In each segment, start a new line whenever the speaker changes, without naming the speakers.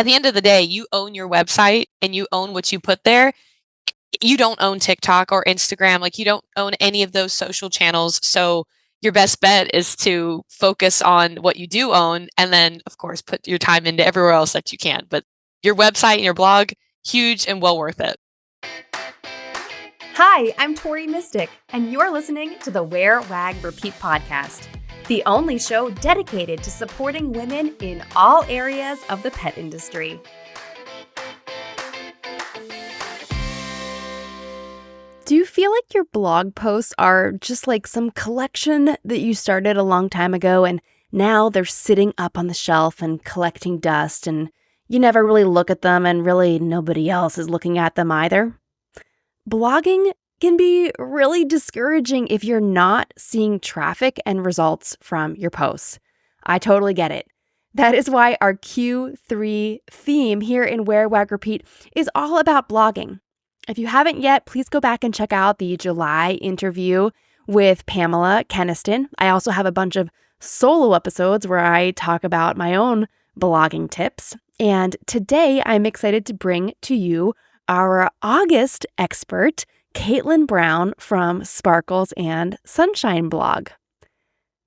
at the end of the day, you own your website and you own what you put there. You don't own TikTok or Instagram. Like, you don't own any of those social channels. So your best bet is to focus on what you do own and then, of course, put your time into everywhere else that you can. But your website and your blog, huge and well worth it.
Hi, I'm Tori Mystic, and you're listening to the Wear, Wag, Repeat podcast, the only show dedicated to supporting women in all areas of the pet industry. Do you feel like your blog posts are just like some collection that you started a long time ago and now they're sitting up on the shelf and collecting dust and you never really look at them and really nobody else is looking at them either? Blogging can be really discouraging if you're not seeing traffic and results from your posts. I totally get it. That is why our Q3 theme here in Wear, Wag, Repeat is all about blogging. If you haven't yet, please go back and check out the July interview with Pamela Keniston. I also have a bunch of solo episodes where I talk about my own blogging tips. And today I'm excited to bring to you our August expert, Caitlin Brown from Sparkles and Sunshine blog.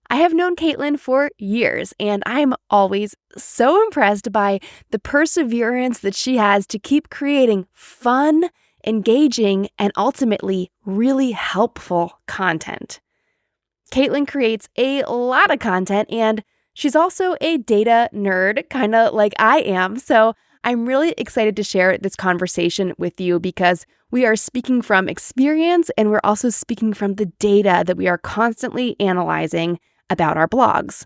I have known Caitlin for years, and I'm always so impressed by the perseverance that she has to keep creating fun, engaging, and ultimately really helpful content. Caitlin creates a lot of content, and she's also a data nerd, kind of like I am, so I'm really excited to share this conversation with you because we are speaking from experience and we're also speaking from the data that we are constantly analyzing about our blogs.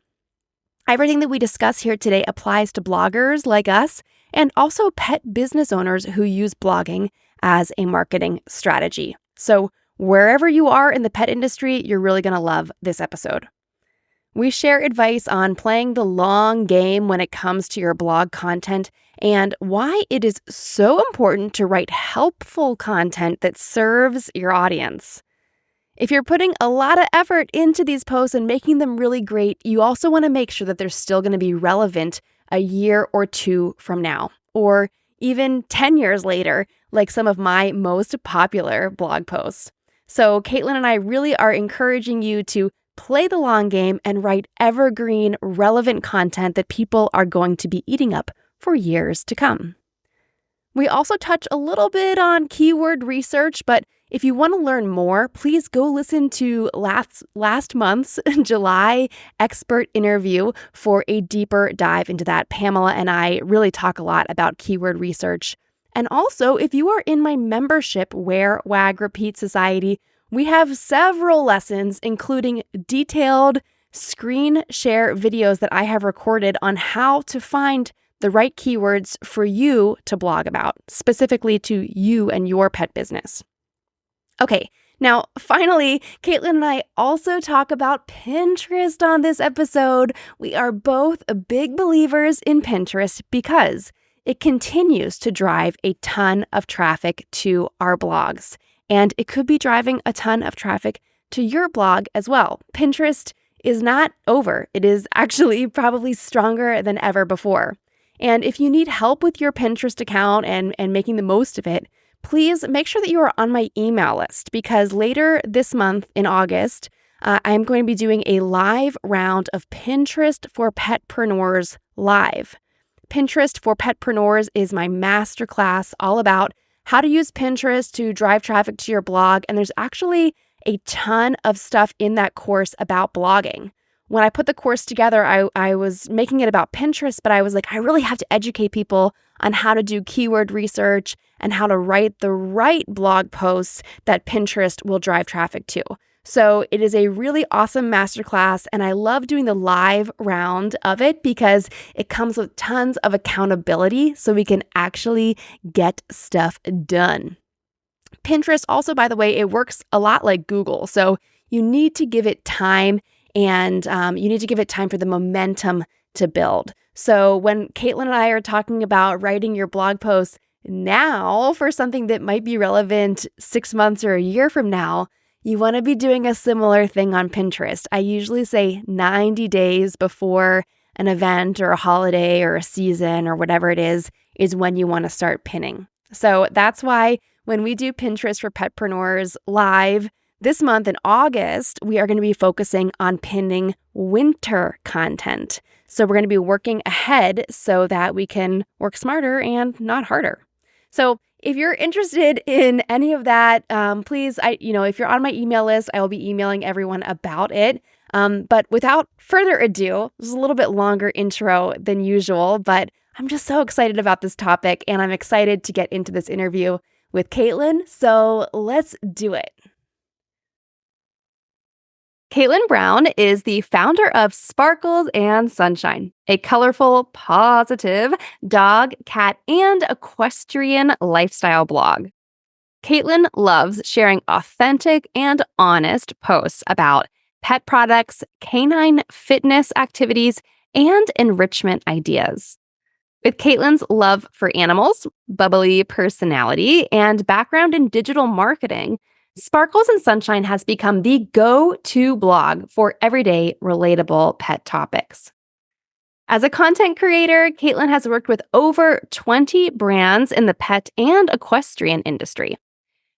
Everything that we discuss here today applies to bloggers like us and also pet business owners who use blogging as a marketing strategy. So wherever you are in the pet industry, you're really going to love this episode. We share advice on playing the long game when it comes to your blog content and why it is so important to write helpful content that serves your audience. If you're putting a lot of effort into these posts and making them really great, you also want to make sure that they're still going to be relevant a year or two from now, or even 10 years later, like some of my most popular blog posts. So Caitlin and I really are encouraging you to play the long game and write evergreen, relevant content that people are going to be eating up for years to come. We also touch a little bit on keyword research, but if you want to learn more, please go listen to last month's July expert interview for a deeper dive into that. Pamela and I really talk a lot about keyword research. And also, if you are in my membership Wear, Wag, Repeat Society, we have several lessons, including detailed screen share videos that I have recorded on how to find the right keywords for you to blog about, specifically to you and your pet business. Okay, now finally, Caitlin and I also talk about Pinterest on this episode. We are both big believers in Pinterest because it continues to drive a ton of traffic to our blogs. And it could be driving a ton of traffic to your blog as well. Pinterest is not over. It is actually probably stronger than ever before. And if you need help with your Pinterest account and making the most of it, please make sure that you are on my email list because later this month in August, I'm going to be doing a live round of Pinterest for Petpreneurs Live. Pinterest for Petpreneurs is my masterclass all about how to use Pinterest to drive traffic to your blog. And there's actually a ton of stuff in that course about blogging. When I put the course together, I was making it about Pinterest, but I was like, I really have to educate people on how to do keyword research and how to write the right blog posts that Pinterest will drive traffic to. So it is a really awesome masterclass, and I love doing the live round of it because it comes with tons of accountability so we can actually get stuff done. Pinterest also, by the way, it works a lot like Google. So you need to give it time and you need to give it time for the momentum to build. So when Caitlin and I are talking about writing your blog posts now for something that might be relevant 6 months or a year from now, you want to be doing a similar thing on Pinterest. I usually say 90 days before an event or a holiday or a season or whatever it is when you want to start pinning. So that's why when we do Pinterest for Petpreneurs live this month in August, we are going to be focusing on pinning winter content. So we're going to be working ahead so that we can work smarter and not harder. So if you're interested in any of that, please, if you're on my email list, I will be emailing everyone about it. But without further ado, this is a little bit longer intro than usual, but I'm just so excited about this topic and I'm excited to get into this interview with Caitlin. So let's do it. Caitlin Brown is the founder of Sparkles and Sunshine, a colorful, positive dog, cat, and equestrian lifestyle blog. Caitlin loves sharing authentic and honest posts about pet products, canine fitness activities, and enrichment ideas. With Caitlin's love for animals, bubbly personality, and background in digital marketing, Sparkles and Sunshine has become the go-to blog for everyday, relatable pet topics. As a content creator, Caitlin has worked with over 20 brands in the pet and equestrian industry.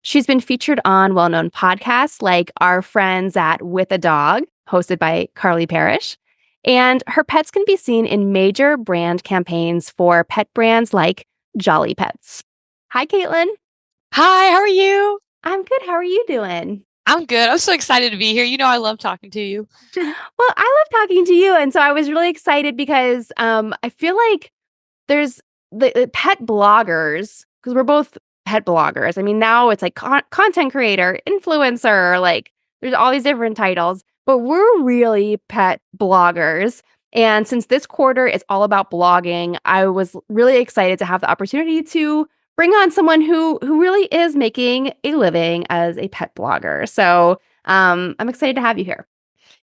She's been featured on well-known podcasts like Our Friends at With a Dog, hosted by Carly Parrish, and her pets can be seen in major brand campaigns for pet brands like Jolly Pets. Hi, Caitlin.
Hi, how are you?
I'm good. How are you doing?
I'm good. I'm so excited to be here. You know, I love talking to you.
Well, I love talking to you. And so I was really excited because I feel like there's the pet bloggers, because we're both pet bloggers. I mean, now it's like content creator, influencer, like there's all these different titles, but we're really pet bloggers. And since this quarter is all about blogging, I was really excited to have the opportunity to bring on someone who really is making a living as a pet blogger. So I'm excited to have you here.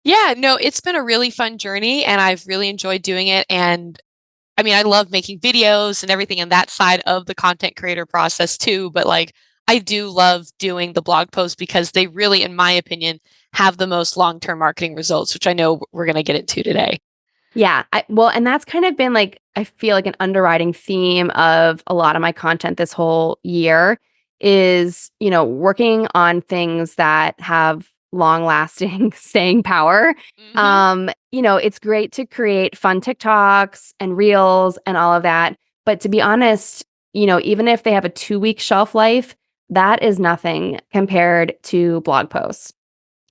Yeah, no, it's been a really fun journey and I've really enjoyed doing it. And I mean, I love making videos and everything in that side of the content creator process too. But like, I do love doing the blog posts because they really, in my opinion, have the most long-term marketing results, which I know we're going to get into today.
Yeah. And that's kind of been like, I feel like an underwriting theme of a lot of my content this whole year is, working on things that have long lasting staying power.
Mm-hmm.
It's great to create fun TikToks and reels and all of that. But to be honest, even if they have a 2-week shelf life, that is nothing compared to blog posts.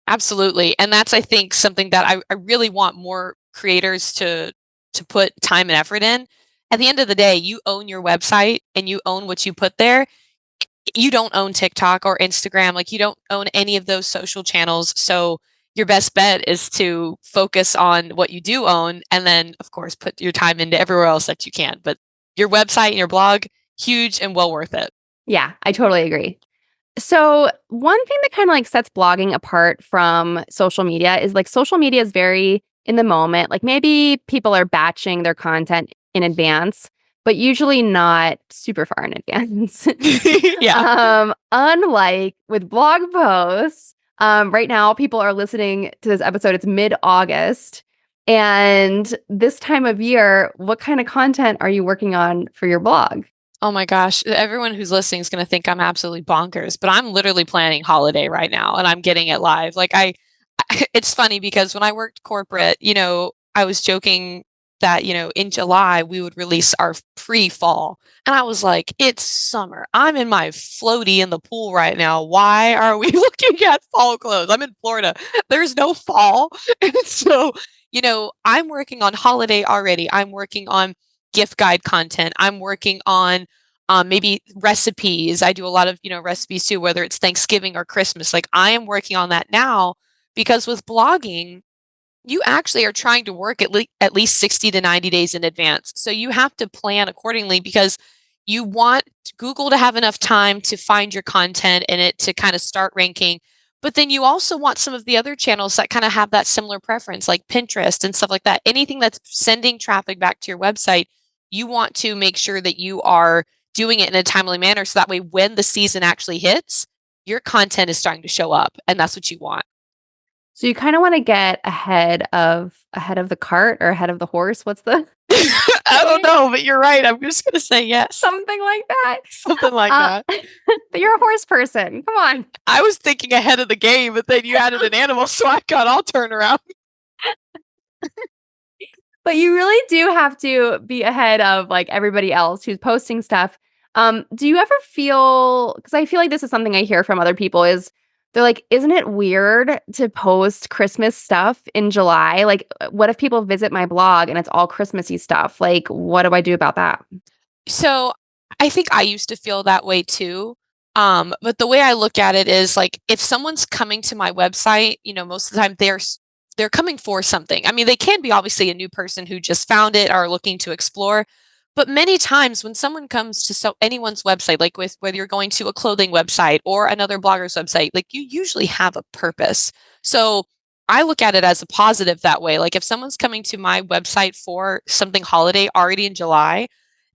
Absolutely. And that's, I think, something that I really want more creators to put time and effort in. At the end of the day, you own your website and you own what you put there. You don't own TikTok or Instagram. Like you don't own any of those social channels. So your best bet is to focus on what you do own and then, of course, put your time into everywhere else that you can. But your website and your blog, huge and well worth it.
Yeah, I totally agree. So one thing that kind of like sets blogging apart from social media is like social media is very in the moment. Like maybe people are batching their content in advance, but usually not super far in advance.
Yeah.
Unlike with blog posts, right now people are listening to this episode. It's mid-August. And this time of year, what kind of content are you working on for your blog?
Oh my gosh, everyone who's listening is going to think I'm absolutely bonkers, but I'm literally planning holiday right now and I'm getting it live. It's funny because when I worked corporate, I was joking that, in July we would release our pre-fall. And I was like, it's summer. I'm in my floaty in the pool right now. Why are we looking at fall clothes? I'm in Florida. There's no fall. And so, I'm working on holiday already. I'm working on gift guide content. I'm working on maybe recipes. I do a lot of, recipes too, whether it's Thanksgiving or Christmas. Like I am working on that now because with blogging, you actually are trying to work at least 60 to 90 days in advance. So you have to plan accordingly because you want Google to have enough time to find your content and it to kind of start ranking. But then you also want some of the other channels that kind of have that similar preference, like Pinterest and stuff like that. Anything that's sending traffic back to your website, you want to make sure that you are doing it in a timely manner. So that way, when the season actually hits, your content is starting to show up. And that's what you want.
So you kind of want to get ahead of the cart or ahead of the horse. What's the
I don't
saying?
know, but you're right. I'm just gonna say yes.
Something like that.
Something like
Uh,
that.
but you're a horse person. Come on.
I was thinking ahead of the game, but then you added an animal, so I got all turned around.
But you really do have to be ahead of like everybody else who's posting stuff. Do you ever feel, because I feel like this is something I hear from other people, is they're like, isn't it weird to post Christmas stuff in July? Like, what if people visit my blog and it's all Christmassy stuff? Like, what do I do about that?
So I think I used to feel that way too. But the way I look at it is like if someone's coming to my website, most of the time they're coming for something. I mean, they can be obviously a new person who just found it or looking to explore. But many times when someone comes to anyone's website, like with whether you're going to a clothing website or another blogger's website, like you usually have a purpose. So I look at it as a positive that way. Like if someone's coming to my website for something holiday already in July,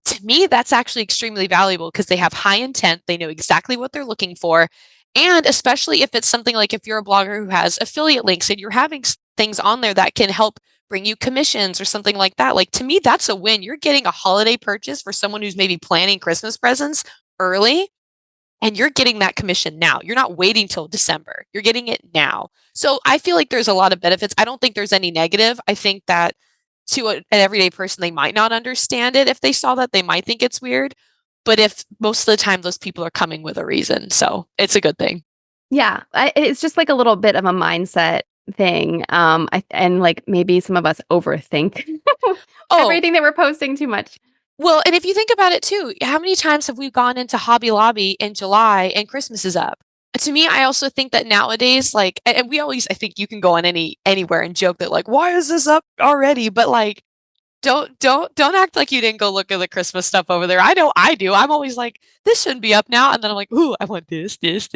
to me, that's actually extremely valuable because they have high intent. They know exactly what they're looking for. And especially if it's something like if you're a blogger who has affiliate links and you're having things on there that can help bring you commissions or something like that. Like to me, that's a win. You're getting a holiday purchase for someone who's maybe planning Christmas presents early and you're getting that commission now. You're not waiting till December. You're getting it now. So I feel like there's a lot of benefits. I don't think there's any negative. I think that to an everyday person, they might not understand it. If they saw that, they might think it's weird. But if most of the time those people are coming with a reason, so it's a good thing.
Yeah, it's just like a little bit of a mindset thing. And like maybe some of us overthink
Oh,
everything that we're posting too much.
well, and if you think about it too, how many times have we gone into Hobby Lobby in July and Christmas is up? To me, I also think that nowadays, like, and we always, I think you can go on anywhere and joke that like, why is this up already? But like, don't act like you didn't go look at the Christmas stuff over there. I know I do. I'm always like, this shouldn't be up now, and then I'm like, ooh, I want this. Like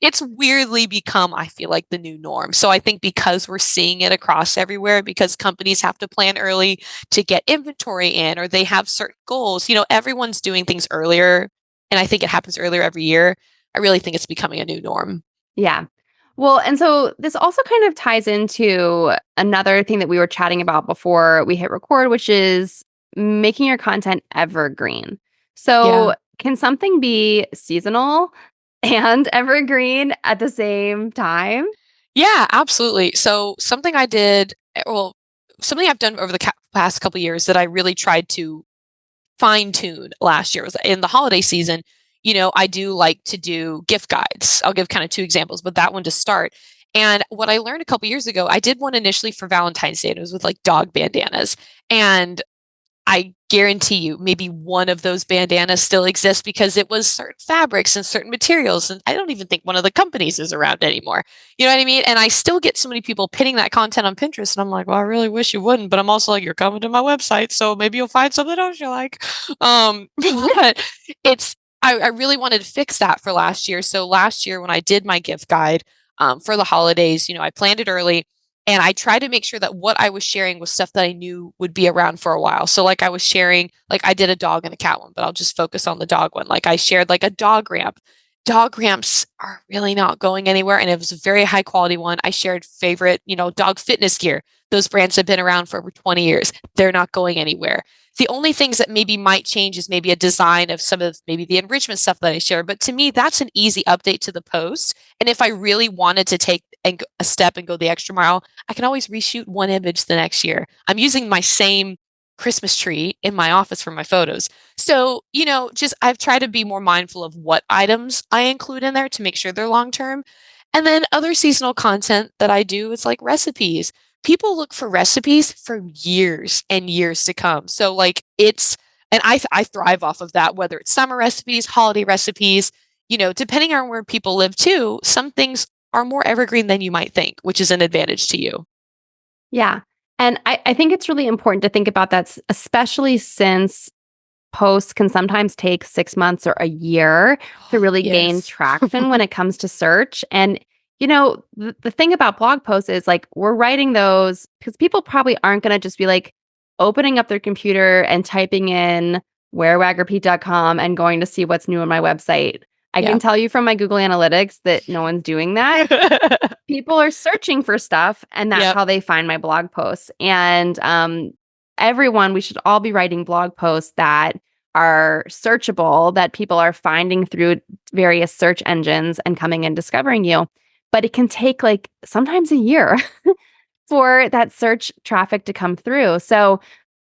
it's weirdly become, I feel like, the new norm. So I think because we're seeing it across everywhere, because companies have to plan early to get inventory in, or they have certain goals. Everyone's doing things earlier, and I think it happens earlier every year. I really think it's becoming a new norm.
Yeah. Well, and so this also kind of ties into another thing that we were chatting about before we hit record, which is making your content evergreen.
Yeah.
So, can something be seasonal and evergreen at the same time?
Yeah, absolutely. So something I did, well, something I've done over the past couple years that I really tried to fine tune last year was in the holiday season. I do like to do gift guides. I'll give kind of two examples, but that one to start. And what I learned a couple years ago, I did one initially for Valentine's Day. And it was with like dog bandanas. And I guarantee you, maybe one of those bandanas still exists because it was certain fabrics and certain materials. And I don't even think one of the companies is around anymore. You know what I mean? And I still get so many people pinning that content on Pinterest. And I'm like, well, I really wish you wouldn't. But I'm also like, you're coming to my website. So maybe you'll find something else you like. But I really wanted to fix that for last year. So last year, when I did my gift guide for the holidays, I planned it early. And I tried to make sure that what I was sharing was stuff that I knew would be around for a while. So like I was sharing, like I did a dog and a cat one, but I'll just focus on the dog one. Like I shared like a dog ramp. Dog ramps are really not going anywhere. And it was a very high quality one. I shared favorite, dog fitness gear. Those brands have been around for over 20 years. They're not going anywhere. The only things that maybe might change is maybe a design of some of maybe the enrichment stuff that I share. But to me, that's an easy update to the post. And if I really wanted to take a step and go the extra mile, I can always reshoot one image the next year. I'm using my same Christmas tree in my office for my photos. So, just I've tried to be more mindful of what items I include in there to make sure they're long term. And then other seasonal content that I do is like recipes. People look for recipes for years and years to come. So like and I thrive off of that, whether it's summer recipes, holiday recipes, depending on where people live too, some things are more evergreen than you might think, which is an advantage to you.
Yeah. And I think it's really important to think about that, especially since posts can sometimes take 6 months or a year to really gain
Yes.
traction when it comes to search. And, the thing about blog posts is like we're writing those because people probably aren't going to just be like opening up their computer and typing in wearwagrepeat.com and going to see what's new on my website. I
Yeah.
can tell you from my Google Analytics that no one's doing that. People are searching for stuff, and that's
Yep.
how they find my blog posts. And everyone, we should all be writing blog posts that are searchable, that people are finding through various search engines and coming and discovering you. But it can take like sometimes a year for that search traffic to come through. So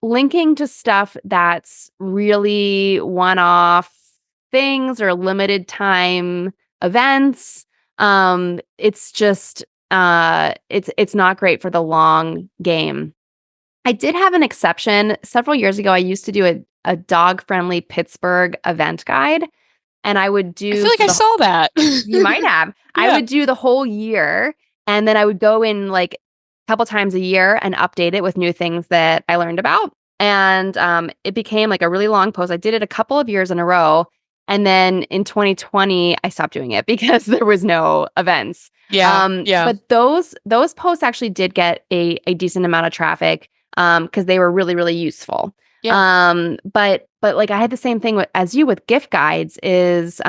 linking to stuff that's really one-off things or limited time events, it's just it's not great for the long game. I did have an exception. Several years ago, I used to do a dog-friendly Pittsburgh event guide, and I would
I
do
feel like
for
I
the
saw that.
you might have. I
Yeah.
would do the whole year, and then I would go in, like, a couple times a year and update it with new things that I learned about, and, it became, like, a really long post. I did it a couple of years in a row, and then in 2020, I stopped doing it because there was no events.
Yeah. Yeah.
But those posts actually did get a decent amount of traffic, because they were really, really useful.
Yeah.
But like I had the same thing as you with gift guides is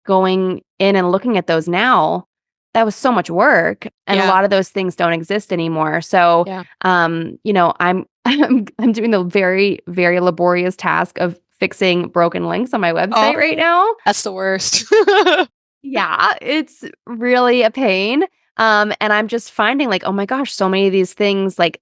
going in and looking at those now. That was so much work, and a
Yeah.
lot of those things don't exist anymore. So,
Yeah.
I'm I'm doing the very, very laborious task of fixing broken links on my website right
Oh,
now.
that's the worst.
Yeah, it's really a pain. And I'm just finding like, oh my gosh, so many of these things like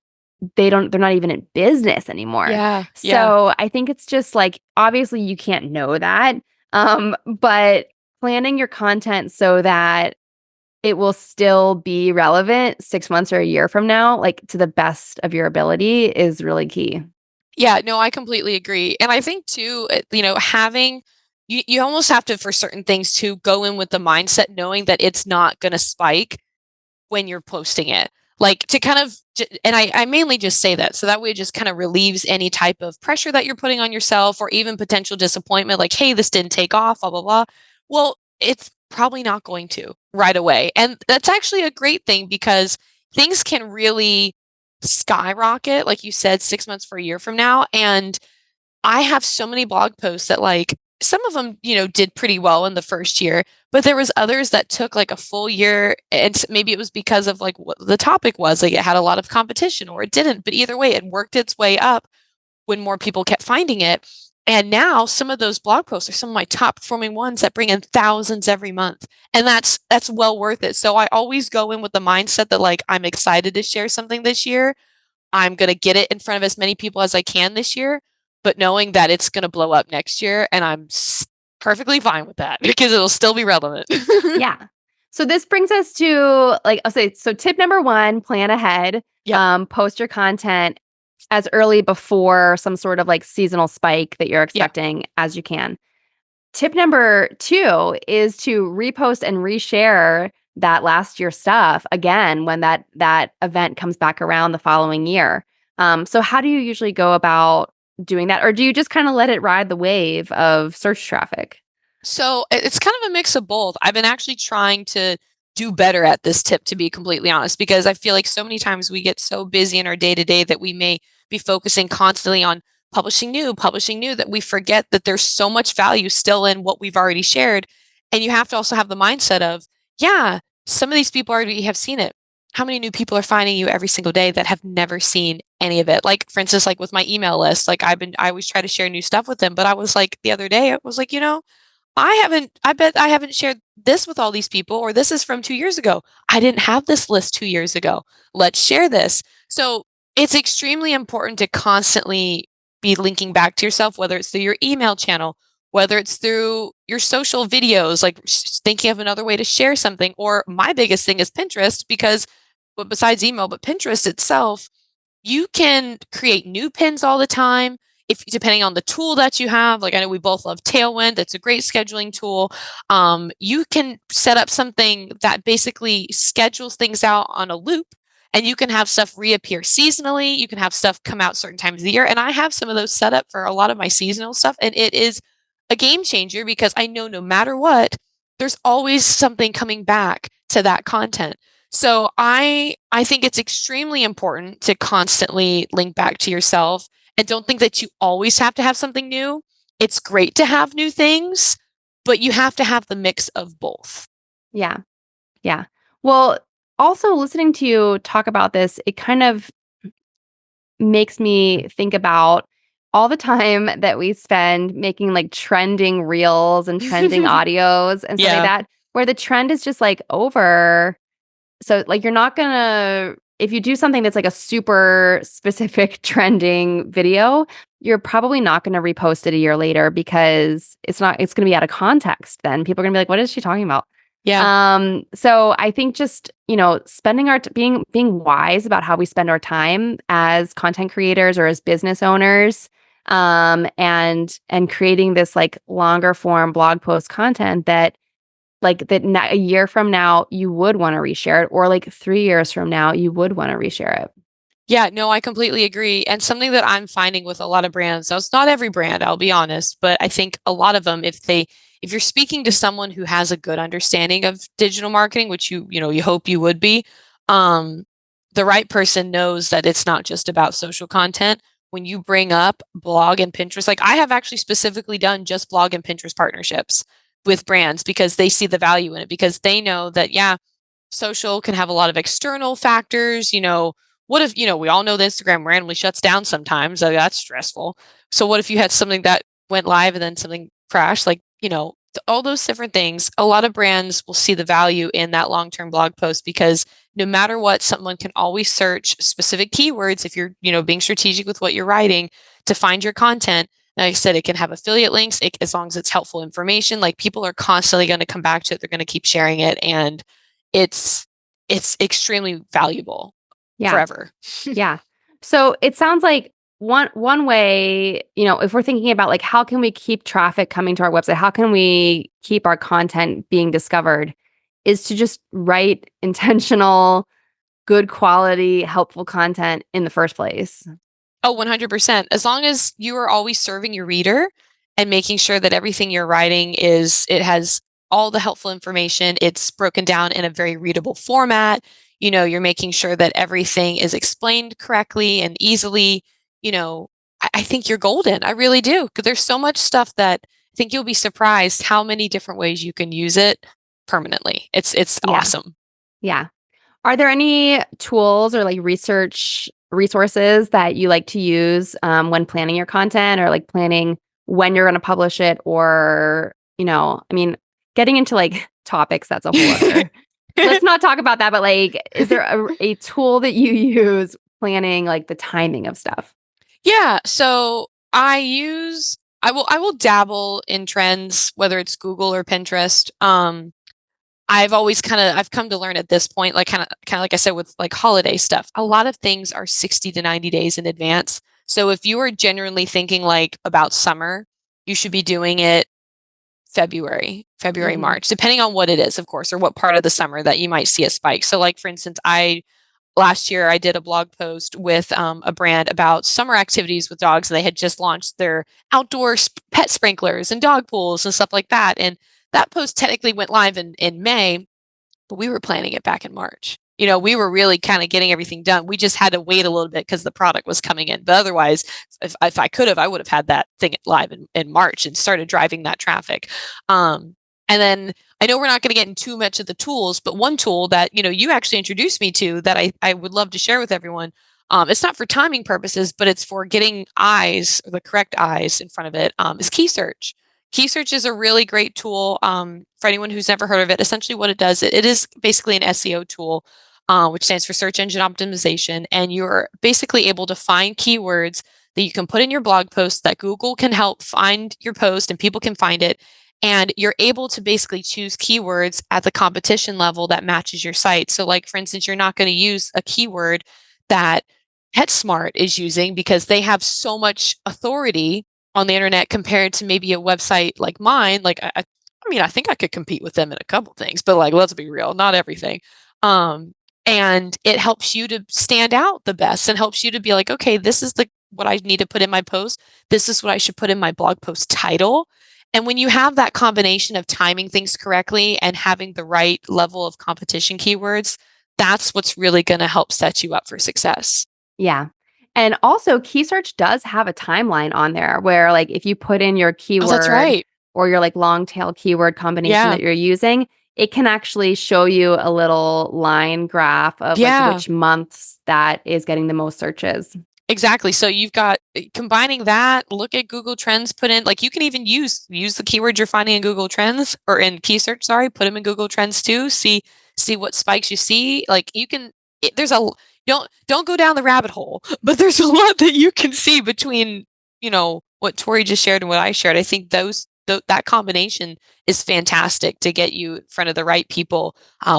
they're not even in business anymore.
Yeah. Yeah.
So I think it's just like obviously you can't know that. But planning your content so that it will still be relevant 6 months or a year from now, like to the best of your ability is really key.
Yeah, no, I completely agree. And I think too, having you almost have to for certain things to go in with the mindset knowing that it's not going to spike when you're posting it. Like to kind of and I mainly just say that so that way it just kind of relieves any type of pressure that you're putting on yourself or even potential disappointment like hey, this didn't take off, blah blah blah. Well, it's probably not going to right away. And that's actually a great thing because things can really skyrocket, like you said, 6 months for a year from now. And I have so many blog posts that like some of them, did pretty well in the first year, but there was others that took like a full year and maybe it was because of like what the topic was, like it had a lot of competition or it didn't, but either way it worked its way up when more people kept finding it. And now some of those blog posts are some of my top performing ones that bring in thousands every month. And that's well worth it. So I always go in with the mindset that like I'm excited to share something this year. I'm going to get it in front of as many people as I can this year, but knowing that it's going to blow up next year and I'm perfectly fine with that because it'll still be relevant.
Yeah. So this brings us to like I'll say so tip number 1, plan ahead.
Yep.
Post your content as early before some sort of like seasonal spike that you're
Yeah.
expecting as you can. Tip number 2 is to repost and reshare that last year stuff again when that event comes back around the following year. So how do you usually go about doing that, or do you just kind of let it ride the wave of search traffic?
So it's kind of a mix of both. I've been actually trying to do better at this tip, to be completely honest, because I feel like so many times we get so busy in our day to day that we may be focusing constantly on publishing new, that we forget that there's so much value still in what we've already shared. And you have to also have the mindset of, yeah, some of these people already have seen it. How many new people are finding you every single day that have never seen any of it? Like, for instance, like with my email list, like I always try to share new stuff with them, but I was like, the other day, I was like, I bet I haven't shared this with all these people, or this is from 2 years ago. I didn't have this list 2 years ago. Let's share this. So it's extremely important to constantly be linking back to yourself, whether it's through your email channel, whether it's through your social videos, like thinking of another way to share something. Or my biggest thing is Pinterest, because but besides email, but Pinterest itself, you can create new pins all the time if depending on the tool that you have. Like I know we both love Tailwind. That's a great scheduling tool. You can set up something that basically schedules things out on a loop, and you can have stuff reappear seasonally. You can have stuff come out certain times of the year. And I have some of those set up for a lot of my seasonal stuff. And it is a game changer because I know no matter what, there's always something coming back to that content. So I think it's extremely important to constantly link back to yourself and don't think that you always have to have something new. It's great to have new things, but you have to have the mix of both.
Yeah. Yeah. Well, also listening to you talk about this, it kind of makes me think about all the time that we spend making like trending reels and trending audios and stuff like
Yeah.
that, where the trend is just like over. So like you're not gonna if you do something that's like a super specific trending video, you're probably not gonna repost it a year later because it's gonna be out of context then. People are gonna be like, what is she talking about?
Yeah.
So I think just, spending being wise about how we spend our time as content creators or as business owners, and creating this like longer form blog post content that a year from now you would want to reshare it, or like 3 years from now you would want to reshare it.
Yeah, no, I completely agree. And something that I'm finding with a lot of brands, now it's not every brand, I'll be honest, but I think a lot of them, if you're speaking to someone who has a good understanding of digital marketing, which you hope you would be, um, the right person knows that it's not just about social content. When you bring up blog and Pinterest, like I have actually specifically done just blog and Pinterest partnerships with brands because they see the value in it, because they know that, yeah, social can have a lot of external factors. What if, we all know that Instagram randomly shuts down sometimes? That's stressful. So what if you had something that went live and then something crashed? Like, all those different things. A lot of brands will see the value in that long-term blog post because no matter what, someone can always search specific keywords if you're, being strategic with what you're writing to find your content. Like I said, it can have affiliate links as long as it's helpful information. Like people are constantly going to come back to it. They're going to keep sharing it. And it's extremely valuable
Yeah.
forever.
Yeah. So it sounds like one way, if we're thinking about like how can we keep traffic coming to our website, how can we keep our content being discovered, is to just write intentional, good quality, helpful content in the first place.
Oh, 100%. As long as you are always serving your reader and making sure that everything you're writing it has all the helpful information, it's broken down in a very readable format. You're making sure that everything is explained correctly and easily. I think you're golden. I really do. Because there's so much stuff that I think you'll be surprised how many different ways you can use it permanently. It's
Yeah.
awesome.
Yeah. Are there any tools or like resources that you like to use when planning your content, or like planning when you're going to publish it, or, I mean, getting into like topics, that's a whole other. Let's not talk about that, but like, is there a tool that you use planning like the timing of stuff?
Yeah, so I will dabble in trends, whether it's Google or Pinterest. I've come to learn at this point, like kind of like I said with like holiday stuff, a lot of things are 60 to 90 days in advance. So if you are genuinely thinking like about summer, you should be doing it February,
Hmm.
March, depending on what it is, of course, or what part of the summer that you might see a spike. So like for instance, last year I did a blog post with a brand about summer activities with dogs, and they had just launched their outdoor pet sprinklers and dog pools and stuff like that. And that post technically went live in May, but we were planning it back in March. We were really kind of getting everything done. We just had to wait a little bit because the product was coming in. But otherwise, if I could have, I would have had that thing live in March and started driving that traffic. And then I know we're not going to get into too much of the tools, but one tool that you actually introduced me to that I would love to share with everyone. It's not for timing purposes, but it's for getting eyes, or the correct eyes in front of it. Is Key Search. Key Search is a really great tool for anyone who's never heard of it. Essentially, what it does, it is basically an SEO tool, which stands for search engine optimization, and you're basically able to find keywords that you can put in your blog post that Google can help find your post and people can find it. And you're able to basically choose keywords at the competition level that matches your site. So, like, for instance, you're not going to use a keyword that PetSmart is using because they have so much authority on the internet compared to maybe a website like mine. Like, I mean, I think I could compete with them in a couple things, but like, let's be real, not everything. And it helps you to stand out the best and helps you to be like, okay, this is what I need to put in my post. This is what I should put in my blog post title. And when you have that combination of timing things correctly and having the right level of competition keywords, that's what's really going to help set you up for success.
Yeah. And also Key Search does have a timeline on there where like if you put in your
Oh, that's
keyword
right.
or your like long tail keyword combination
Yeah.
that you're using, it can actually show you a little line graph of like
Yeah.
which months that is getting the most searches.
Exactly. So you've got combining that, look at Google Trends, put in like you can even use the keywords you're finding in Google Trends or in key search, sorry, put them in Google Trends too. See what spikes you see. Like you can there's a don't go down the rabbit hole, but there's a lot that you can see between, what Tori just shared and what I shared. I think that combination is fantastic to get you in front of the right people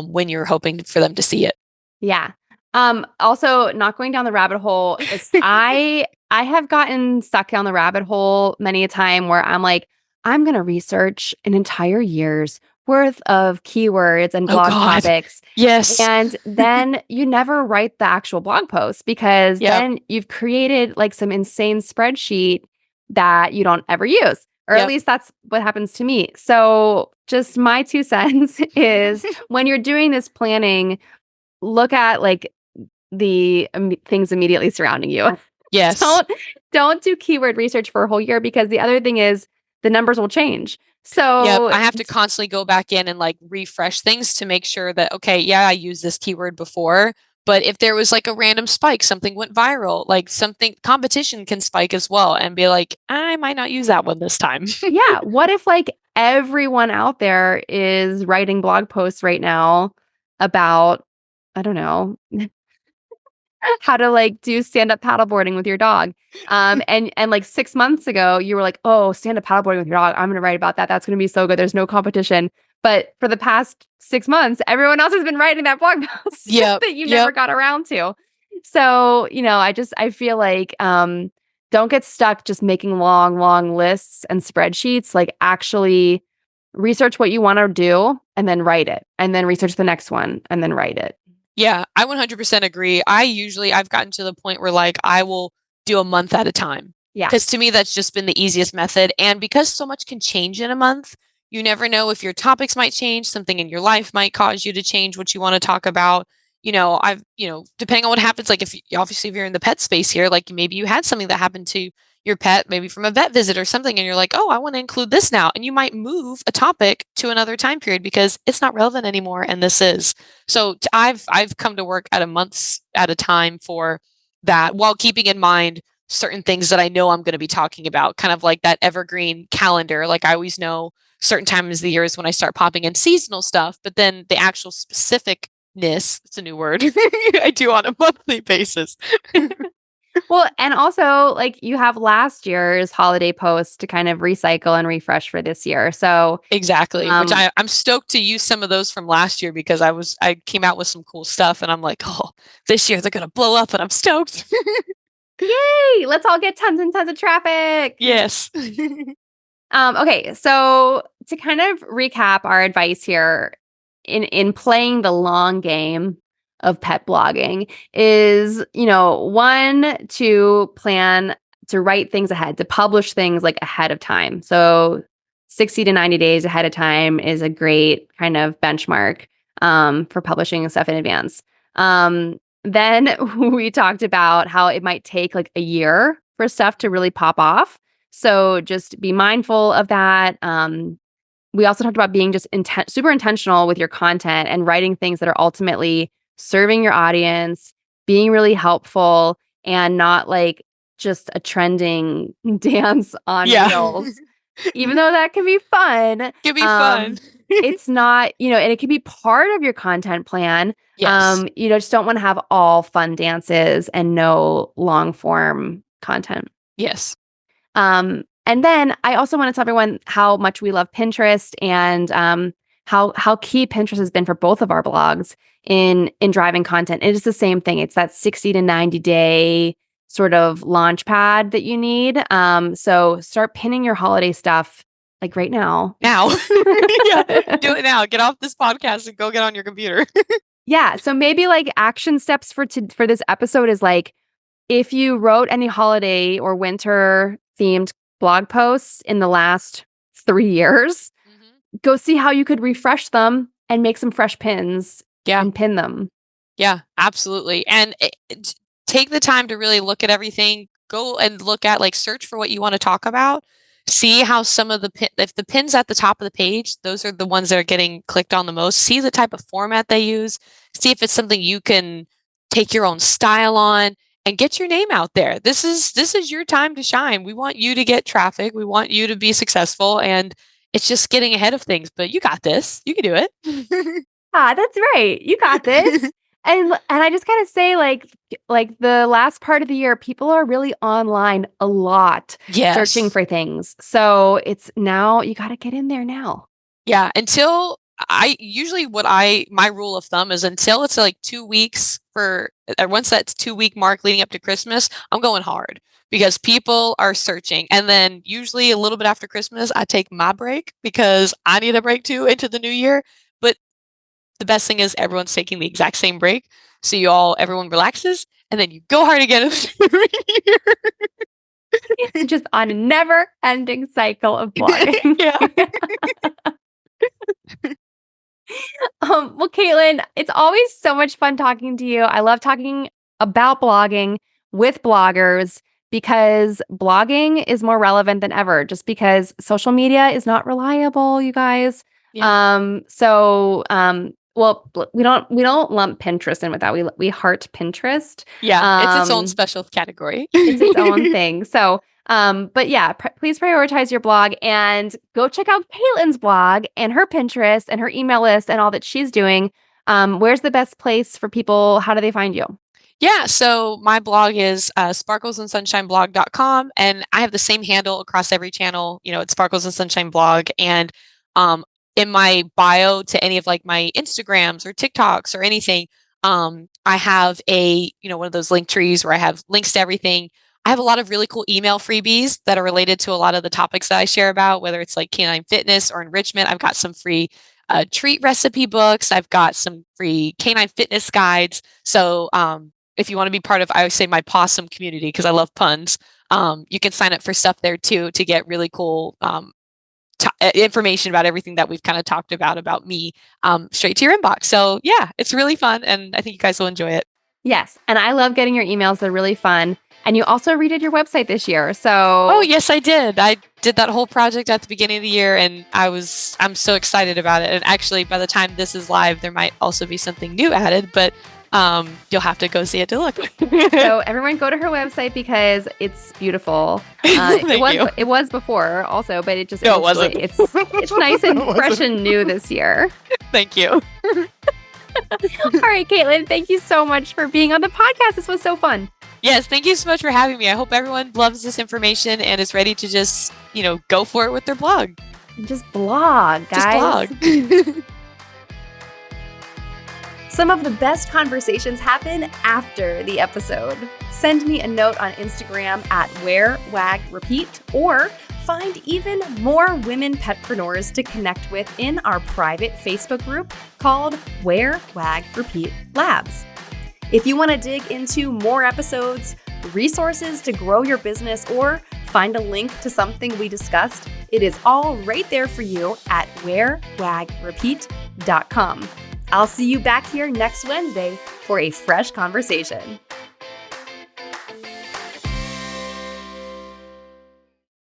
when you're hoping for them to see it.
Yeah. Also not going down the rabbit hole is I have gotten stuck down the rabbit hole many a time where I'm like, I'm gonna research an entire year's worth of keywords and
Oh
blog
God.
topics.
Yes.
And then you never write the actual blog post because
Yep.
then you've created like some insane spreadsheet that you don't ever use. Or at
Yep.
least that's what happens to me. So, just my 2 cents is when you're doing this planning, look at like the things immediately surrounding you.
Yes.
don't don't do keyword research for a whole year because the other thing is the numbers will change.
Yep.
So
I have to constantly go back in and like refresh things to make sure that, okay, yeah, I used this keyword before. But if there was like a random spike, something went viral, like something competition can spike as well and be like, I might not use that one this time.
yeah, what if like everyone out there is writing blog posts right now about I don't know, how to like do stand-up paddleboarding with your dog. And like 6 months ago, you were like, "Oh, stand-up paddleboarding with your dog. I'm gonna write about that. That's gonna be so good. There's no competition." But for the past 6 months, everyone else has been writing that blog post
Yep.
that you never
Yep.
got around to. So, I feel like don't get stuck just making long, long lists and spreadsheets. Like actually research what you want to do and then write it. And then research the next one and then write it.
Yeah, I 100% agree. I've gotten to the point where like I will do a month at a time.
Yeah.
Because to me, that's just been the easiest method. And because so much can change in a month, you never know if your topics might change, something in your life might cause you to change what you want to talk about. Depending on what happens, like obviously if you're in the pet space here, like maybe you had something that happened to your pet, maybe from a vet visit or something, and you're like, oh, I want to include this now. And you might move a topic to another time period because it's not relevant anymore. And this is. So I've come to work at a months at a time for that while keeping in mind certain things that I know I'm going to be talking about, kind of like that evergreen calendar. Like I always know certain times of the year is when I start popping in seasonal stuff, but then the actual specificness, it's a new word, I do on a monthly basis.
Well, and also like you have last year's holiday posts to kind of recycle and refresh for this year. So
Exactly. Which
um
I'm stoked to use some of those from last year because I came out with some cool stuff and I'm like, oh, this year they're gonna blow up and I'm stoked.
yay, let's all get tons and tons of traffic.
Yes.
Okay, so to kind of recap our advice here in playing the long game of pet blogging is, one, to plan to write things ahead, to publish things like ahead of time. So 60 to 90 days ahead of time is a great kind of benchmark for publishing stuff in advance. Then we talked about how it might take like a year for stuff to really pop off. So just be mindful of that. We also talked about being just super intentional with your content and writing things that are ultimately serving your audience, being really helpful, and not like just a trending dance on
Yeah.
reels. Even though that can be fun,
It'd be fun.
it's not, and it can be part of your content plan.
Yes.
Just don't want to have all fun dances and no long form content.
Yes.
And then I also want to tell everyone how much we love Pinterest and how key Pinterest has been for both of our blogs in driving content. It is the same thing. It's that 60 to 90 day sort of launch pad that you need. So start pinning your holiday stuff like right now.
Now. Yeah. Do it now. Get off this podcast and go get on your computer.
Yeah. So maybe like action steps for this episode is like if you wrote any holiday or winter themed blog posts in the last 3 years, go see how you could refresh them and make some fresh pins and pin them.
Yeah, absolutely. And take the time to really look at everything. Go and look at like search for what you want to talk about. see how some of if the pins at the top of the page, those are the ones that are getting clicked on the most. See the type of format they use. See if it's something you can take your own style on and get your name out there. This is your time to shine. We want you to get traffic. We want you to be successful, and it's just getting ahead of things. But you got this. You can do it.
That's right. You got this. And I just gotta say, like the last part of the year, people are really online a lot,
Yes.
searching for things. So it's now you got to get in there now.
Yeah. Until I usually my rule of thumb is until it's like 2 weeks once that's 2-week mark leading up to Christmas, I'm going hard because people are searching. And then usually a little bit after Christmas, I take my break because I need a break too into the new year. But the best thing is everyone's taking the exact same break. So everyone relaxes and then you go hard again.
Just on a never ending cycle of blogging.
Yeah.
Well, Caitlin, it's always so much fun talking to you. I love talking about blogging with bloggers because blogging is more relevant than ever just because social media is not reliable, you guys.
Yeah.
Well, we don't lump Pinterest in with that. We heart Pinterest.
Yeah, it's its own special category.
It's its own thing. So, but yeah, please prioritize your blog and go check out Caitlin's blog and her Pinterest and her email list and all that she's doing. Where's the best place for people? How do they find you?
Yeah, so my blog is sparklesandsunshineblog.com, and I have the same handle across every channel. It's Sparkles and Sunshine Blog, and in my bio to any of like my Instagrams or TikToks or anything, I have one of those link trees where I have links to everything. I have a lot of really cool email freebies that are related to a lot of the topics that I share about, whether it's like canine fitness or enrichment. I've got some free treat recipe books. I've got some free canine fitness guides. So if you want to be part of, I always say my possum community because I love puns, you can sign up for stuff there too to get really cool information about everything that we've kind of talked about me straight to your inbox. So yeah, it's really fun. And I think you guys will enjoy it.
Yes. And I love getting your emails. They're really fun. And you also redid your website this year. So
oh yes, I did. I did that whole project at the beginning of the year, and I'm so excited about it. And actually, by the time this is live, there might also be something new added, but you'll have to go see it to look.
So everyone go to her website because it's beautiful. It was before also, but it just
no, it wasn't.
It's nice and fresh and new this year.
Thank you.
All right, Caitlin, thank you so much for being on the podcast. This was so fun.
Yes, thank you so much for having me. I hope everyone loves this information and is ready to just, go for it with their blog.
And just blog, guys.
Just blog.
Some of the best conversations happen after the episode. Send me a note on Instagram at WearWagRepeat or find even more women petpreneurs to connect with in our private Facebook group called Wear, Wag, Repeat Labs. If you want to dig into more episodes, resources to grow your business, or find a link to something we discussed, it is all right there for you at wearwagrepeat.com. I'll see you back here next Wednesday for a fresh conversation.